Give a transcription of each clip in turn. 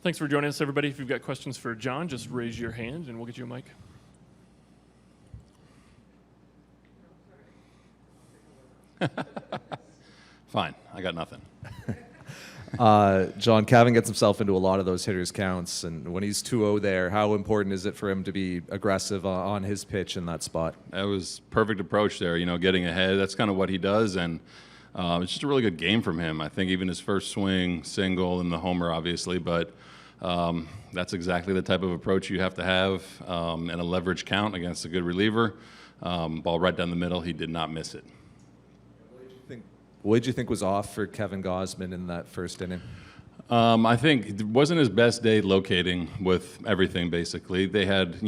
Thanks for joining us, everybody. If you've got questions for John, just raise your hand and we'll get you a mic. Fine, I got nothing. John, Cavan gets himself into a lot of those hitters' counts, and when he's 2-0 there, how important is it for him to be aggressive on his pitch in that spot? That was perfect approach there, getting ahead. That's kind of what he does, and it's just a really good game from him. I think even his first swing, single, and the homer, obviously, but that's exactly the type of approach you have to have and a leverage count against a good reliever. Ball right down the middle, he did not miss it. What did you think was off for Kevin Gausman in that first inning? I think it wasn't his best day locating with everything. Basically, they had,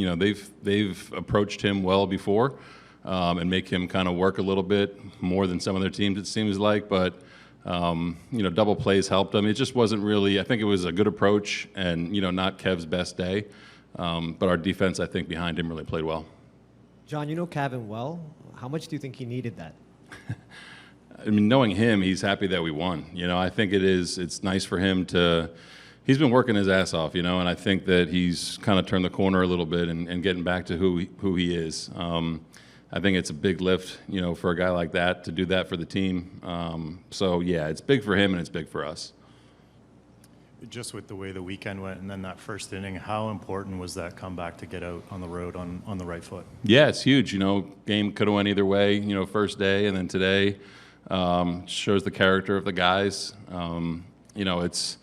they've approached him well before, and make him kind of work a little bit more than some of their teams. It seems like, but double plays helped him. It just wasn't really. I think it was a good approach, and not Kev's best day, but our defense, I think, behind him really played well. John, you know Cavan well. How much do you think he needed that? I mean, knowing him, he's happy that we won. I think it's nice for him to, he's been working his ass off, and I think that he's kind of turned the corner a little bit and getting back to who he is. I think it's a big lift, for a guy like that to do that for the team. So, yeah, it's big for him and it's big for us. Just with the way the weekend went and then that first inning, how important was that comeback to get out on the road on the right foot? Yeah, it's huge. Game could have went either way, first day, and then today. Shows the character of the guys. It's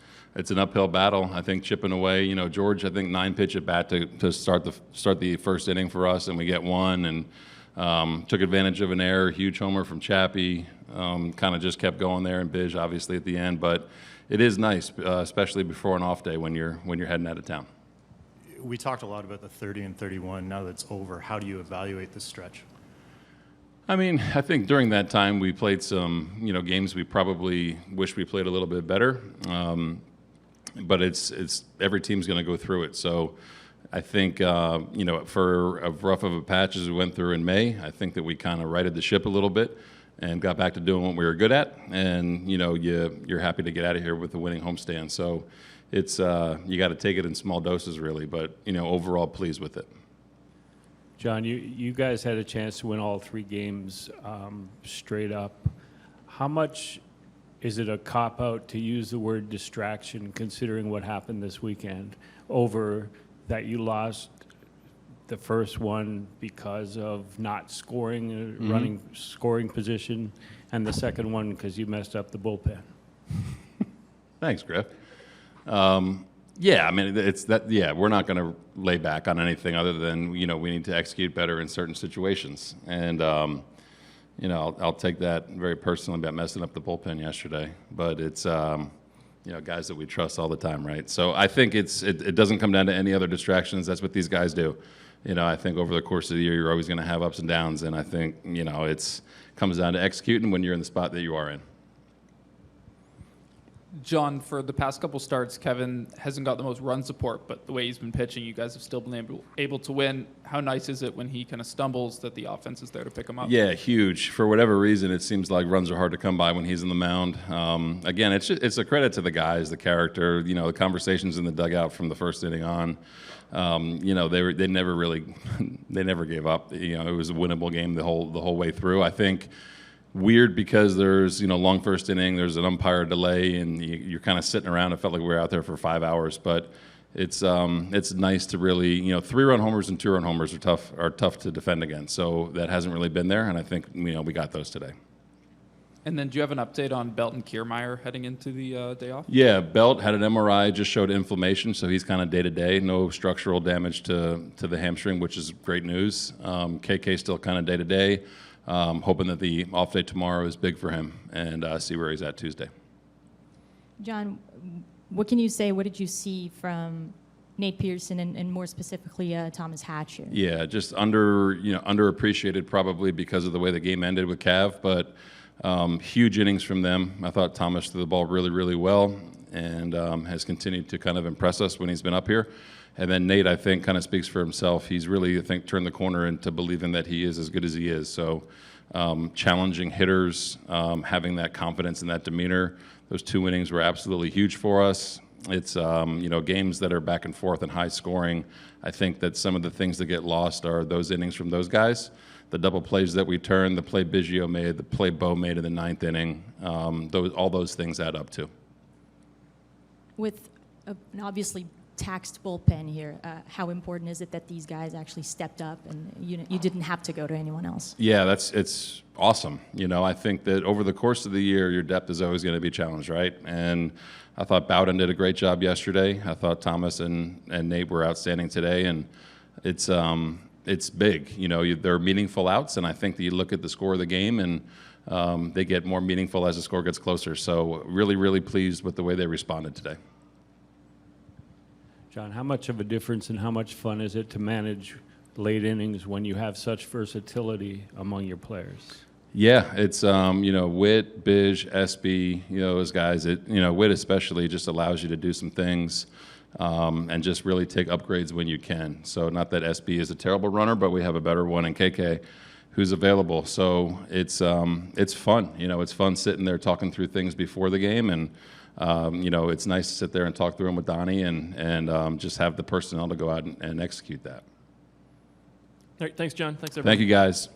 an uphill battle. I think chipping away. George, I think 9-pitch at bat to start the first inning for us, and we get one, and took advantage of an error, huge homer from Chappie. Kind of just kept going there, and Biggio obviously at the end. But it is nice, especially before an off day when you're heading out of town. We talked a lot about the 30 and 31. Now that it's over, how do you evaluate this stretch? I mean, I think during that time we played some, games we probably wish we played a little bit better. But it's every team's going to go through it. So I think, for as rough of a patch as we went through in May, I think that we kind of righted the ship a little bit and got back to doing what we were good at. And, you're happy to get out of here with the winning homestand. So it's, you got to take it in small doses really, but, overall pleased with it. John, you guys had a chance to win all 3 games straight up. How much is it a cop-out to use the word distraction, considering what happened this weekend, over that you lost the first one because of not scoring, running scoring position, and the second one because you messed up the bullpen? Thanks, Griff. Yeah, I mean, it's that. Yeah, we're not going to lay back on anything other than we need to execute better in certain situations, and I'll take that very personally about messing up the bullpen yesterday. But it's guys that we trust all the time, right? So I think it doesn't come down to any other distractions. That's what these guys do. I think over the course of the year you're always going to have ups and downs, and I think it's comes down to executing when you're in the spot that you are in. John, for the past couple starts, Kevin hasn't got the most run support, but the way he's been pitching, you guys have still been able to win. How nice is it when he kind of stumbles that the offense is there to pick him up? Yeah, huge. For whatever reason, it seems like runs are hard to come by when he's in the mound. Again, it's a credit to the guys, the character, the conversations in the dugout from the first inning on. They never gave up. It was a winnable game the whole way through. I think. Weird because there's long first inning, there's an umpire delay, and you're kind of sitting around. It felt like we were out there for 5 hours, but it's nice to really 3-run homers and 2-run homers are tough to defend against. So that hasn't really been there, and I think we got those today. And then do you have an update on Belt and Kiermaier heading into the day off? Yeah, Belt had an MRI, just showed inflammation, so he's kind of day-to-day. No structural damage to the hamstring, which is great news. KK still kind of day-to-day. Hoping that the off day tomorrow is big for him and see where he's at Tuesday. John, what can you say? What did you see from Nate Pearson and more specifically Thomas Hatcher? Yeah, just underappreciated probably because of the way the game ended with Cav, but huge innings from them. I thought Thomas threw the ball really, really well and has continued to kind of impress us when he's been up here. And then Nate, I think, kind of speaks for himself. He's really, I think, turned the corner into believing that he is as good as he is. So challenging hitters, having that confidence and that demeanor. Those 2 innings were absolutely huge for us. it's games that are back and forth and high scoring. I think that some of the things that get lost are those innings from those guys. The double plays that we turned, the play Biggio made, the play Bo made in the 9th inning, all those things add up too. With an obviously taxed bullpen here, how important is it that these guys actually stepped up and you didn't have to go to anyone else? Yeah, it's awesome. I think that over the course of the year, your depth is always going to be challenged, right? And I thought Bowden did a great job yesterday. I thought Thomas and Nate were outstanding today, and it's big. They're meaningful outs, and I think that you look at the score of the game, and they get more meaningful as the score gets closer. So really, really pleased with the way they responded today. John, how much of a difference and how much fun is it to manage late innings when you have such versatility among your players? Yeah, it's Witt, Bish, SB, those guys. Witt especially just allows you to do some things and just really take upgrades when you can. So not that SB is a terrible runner, but we have a better one in KK who's available. So it's fun. It's fun sitting there talking through things before the game, and it's nice to sit there and talk through them with Donnie and just have the personnel to go out and execute that. All right, thanks, John. Thanks, everybody. Thank you, guys.